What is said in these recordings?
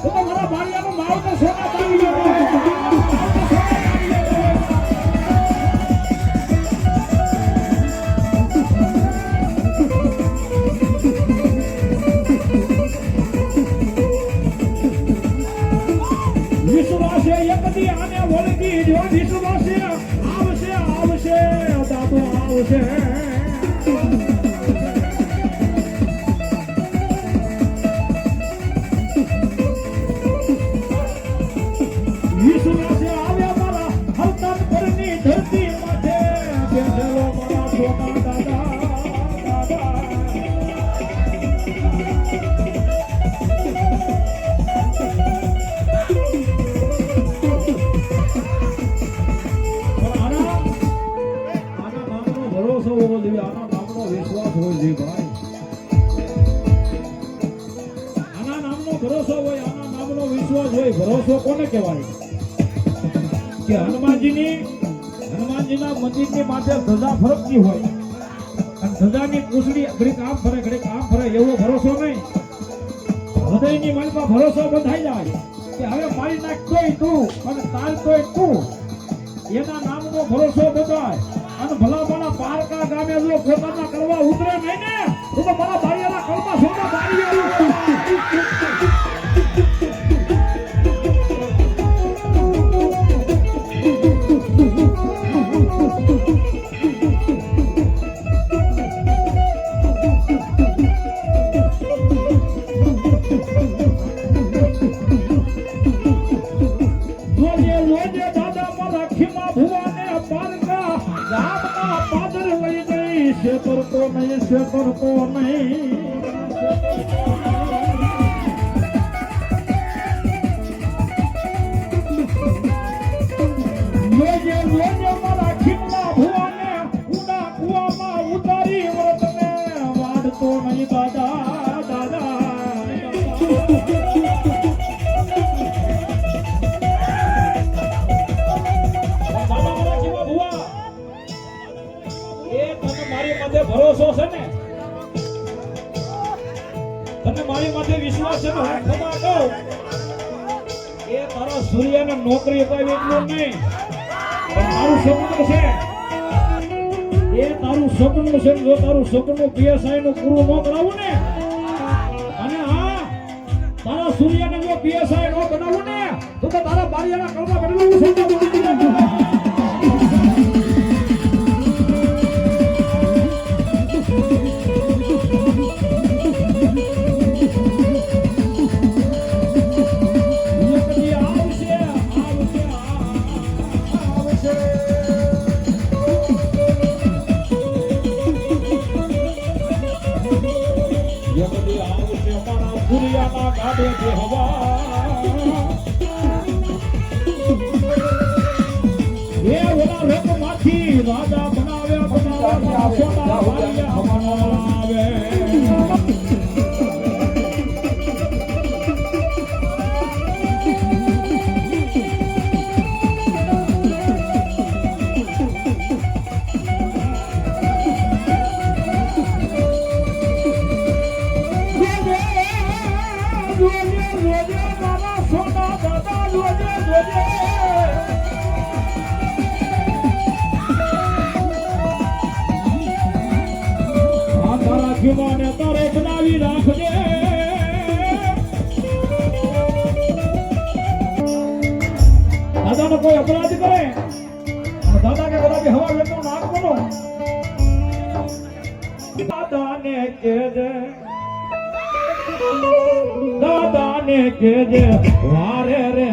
તો મારા ભાડિયાનો માવતર સોના તારી ગયો વિશ્વાસે એકદી આને વળગી જો વિશ્વાસે આવશે આવશે દાદો આવશે વિશ્વાસે આવ્યા મારા હલતાન પરની ધરતી માથે બેઠેલો મારા સોના દાદા ભરોસો કોને કહેવાય કે હનુમાનજીના મંદિરની માથે ધજા ફરકતી હોય અને ધજાની પૂછડી ઘડીક આમ ફરે ઘડીક આમ ફરે એવો ભરોસો નહીં. હૃદયની મનમાં ભરોસો બંધાઈ જાય કે હવે મારી નાખ તોય તું અને તાલ તોય તું, એના નામનો ભરોસો બંધાય. અને ભલા ભલા પારકા ગામે જો પોતાના કરવા ઉતરે નહીં ને તો મારા બારીયાના કળમાં સોના બારીયા से करतो नहीं लोजे लोजे मारा खिम्मा भुवाने उड़ा कुआमा उतारी व्रत ने वाडतो नहीं दादा दादा ભરોસો છે ને તને મારી માથે વિશ્વાસ છે ને હું ખમા કહું એ તારા સૂર્યને નોકરી અપાવી એટલું નહીં તારું સપનું છે એ તારું સપનું છે. જો તારું સપનું પીએસઆઈ નું પૂરું ન કરાવું ને અને હા તારા સૂર્યને જો પીએસઆઈ નો બનાવું ને તો તારા બારીયાના કળમાં બદલાવું છે. રાજા બનાવ્યા સોના બારીયા બનાવે સોના દાદા જોજે જોજે ને તારે બનાવી રાખજે. દાદાનો કોઈ અપરાધ કરે અને દાદા કે કદાચ હવા વેટનો નાક બનો દાદાને કેજે વારે રે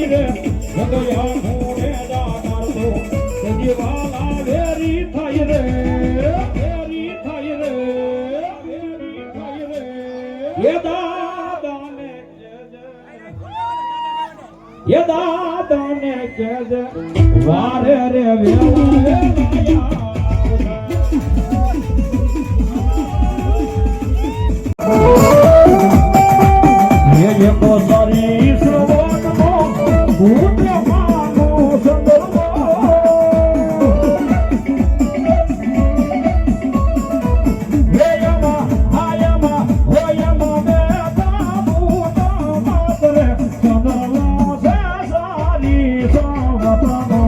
રે ભગયા મોને દાતાર તો જીવાલા વેરી થાય રે વેરી થાય રે વેરી થાય રે એ દાદાને એ દાદાને કેજે વારે રે વેલા ये को सारी श्रवण मो भूत मानो संदर्भ ये यमा आयमा होयमा बेता भूत मातरे संदर्भ से सारी समतनो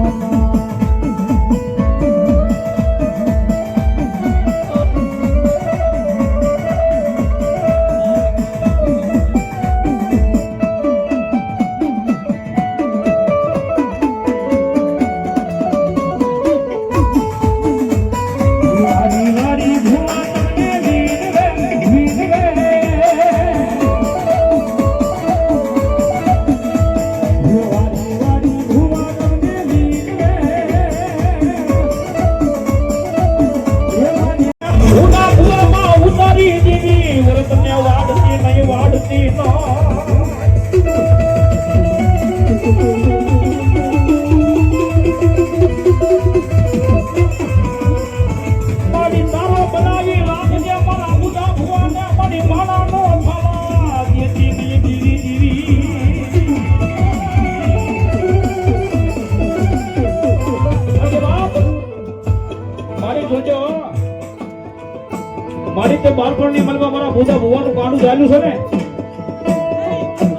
મારી તે બાળપણની મનમાં મારા બોધા ભુવાનું કાંડું ચાલ્યું છે ને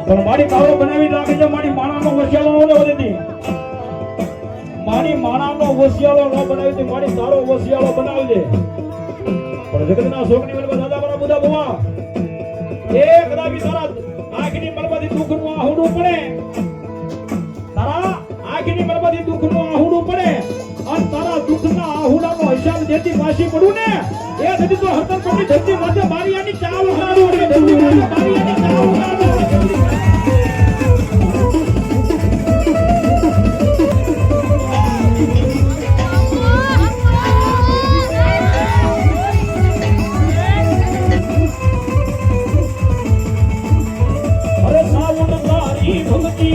પણ મારી કાળો બનાવી નાખે છે મારી માણાનો વસિયાળો ન વધે મારી માણાનો વસિયાળો ન બનાવી દે મારી તારો વસિયાળો બનાવી દે પણ જગતના શોકની મનમાં દાદા મારા બોધા ભુવા એ કદાપી તારા આંખની મનમાંથી દુઃખનું આહુડું પડે તારા આંખની મનમાંથી દુઃખનું આહુડું પડે અને તારા દુઃખના આહુડાનો હિસાબ દેતી પાછી પડું ને એ નથી તો હરતર પડી ધરતી માથે બારીયાની ચાવ ઉડાડો રે ધરતી માથે બારીયાની ચાવ ઉડાડો અરે સાવન તારી ભક્તિ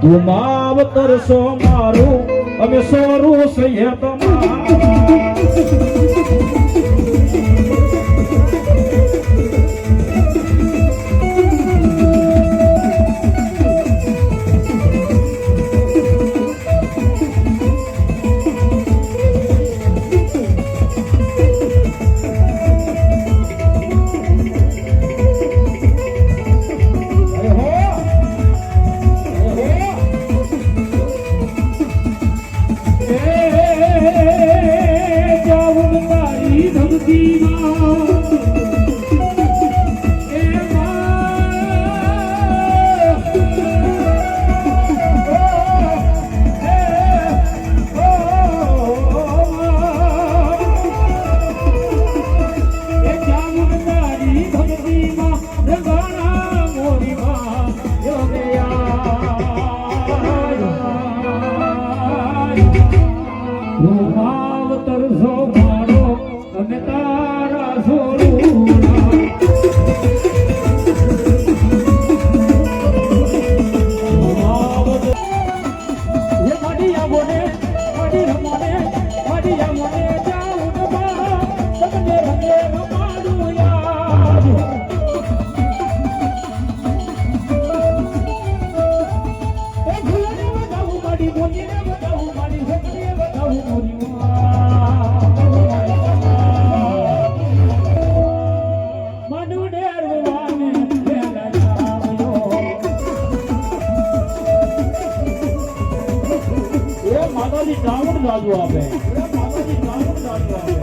તું માવતર સો મારું અમે સોરું સહ્ય માતાજી ચામુંડ જાજુ આપે માતાજી ચામુંડ જાજુ આપે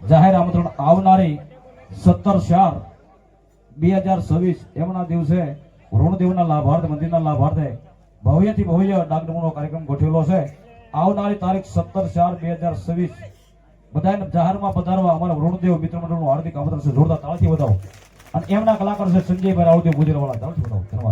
જાહેર આમંત્રણ આવનારી 17/4/2026 એમના દિવસે ઋણદેવના લાભાર્થ મંદિરના લાભાર્થે ભવ્યથી ભવ્ય ડાકડમનો કાર્યક્રમ ગોઠવેલો છે. આવનારી તારીખ 17/4/2026 બધાને જાહેરમાં પધારવા અમારા ઋણદેવ મિત્ર મંડળનું હાર્દિક આમંત્રણ છે. જોરદાર તાળીથી વધાવો. અને એમના કલાકાર છે સંજયભાઈ રાવદેવ ગુજરવાળા. તાળીથી વધાવો. ધન્યવાદ.